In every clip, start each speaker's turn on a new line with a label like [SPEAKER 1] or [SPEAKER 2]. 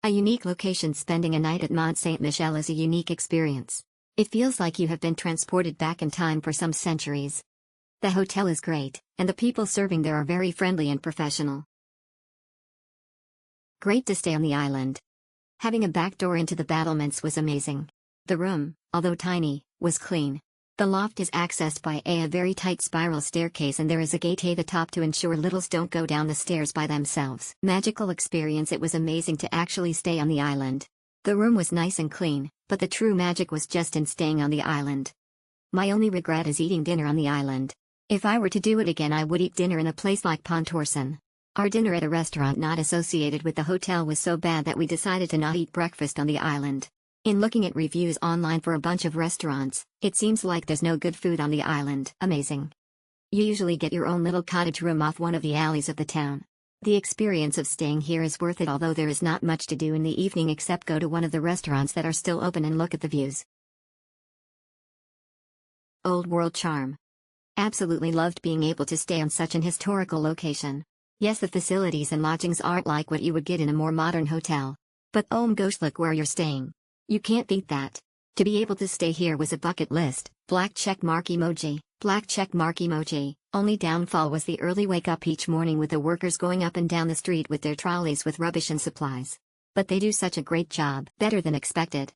[SPEAKER 1] A unique location. Spending a night at Mont Saint-Michel is a unique experience. It feels like you have been transported back in time for some centuries. The hotel is great, and the people serving there are very friendly and professional. Great to stay on the island. Having a back door into the battlements was amazing. The room, although tiny, was clean. The loft is accessed by a very tight spiral staircase, and there is a gate at the top to ensure littles don't go down the stairs by themselves. Magical experience. It was amazing to actually stay on the island. The room was nice and clean, but the true magic was just in staying on the island. My only regret is eating dinner on the island. If I were to do it again, I would eat dinner in a place like Pontorson. Our dinner at a restaurant not associated with the hotel was so bad that we decided to not eat breakfast on the island. In looking at reviews online for a bunch of restaurants, it seems like there's no good food on the island. Amazing. You usually get your own little cottage room off one of the alleys of the town. The experience of staying here is worth it, although there is not much to do in the evening except go to one of the restaurants that are still open and look at the views. Old World charm. Absolutely loved being able to stay on such an historical location. Yes, the facilities and lodgings aren't like what you would get in a more modern hotel. But oh my gosh, look where you're staying. You can't beat that. To be able to stay here was a bucket list. Black check mark emoji. Black check mark emoji. Only downfall was the early wake up each morning with the workers going up and down the street with their trolleys with rubbish and supplies. But they do such a great job. Better than expected.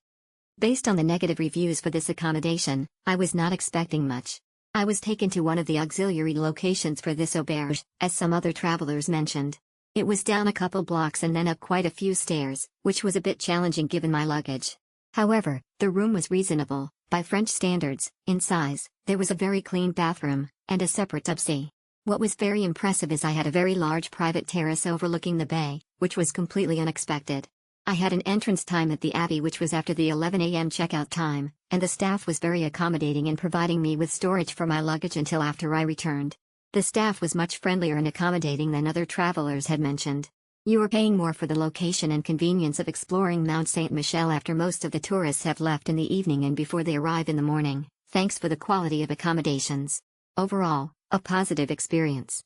[SPEAKER 1] Based on the negative reviews for this accommodation, I was not expecting much. I was taken to one of the auxiliary locations for this auberge, as some other travelers mentioned. It was down a couple blocks and then up quite a few stairs, which was a bit challenging given my luggage. However, the room was reasonable, by French standards, in size. There was a very clean bathroom, and a separate tub-sea. What was very impressive is I had a very large private terrace overlooking the bay, which was completely unexpected. I had an entrance time at the Abbey which was after the 11 a.m. checkout time, and the staff was very accommodating in providing me with storage for my luggage until after I returned. The staff was much friendlier and accommodating than other travelers had mentioned. You are paying more for the location and convenience of exploring Mont Saint-Michel after most of the tourists have left in the evening and before they arrive in the morning. Thanks for the quality of accommodations. Overall, a positive experience.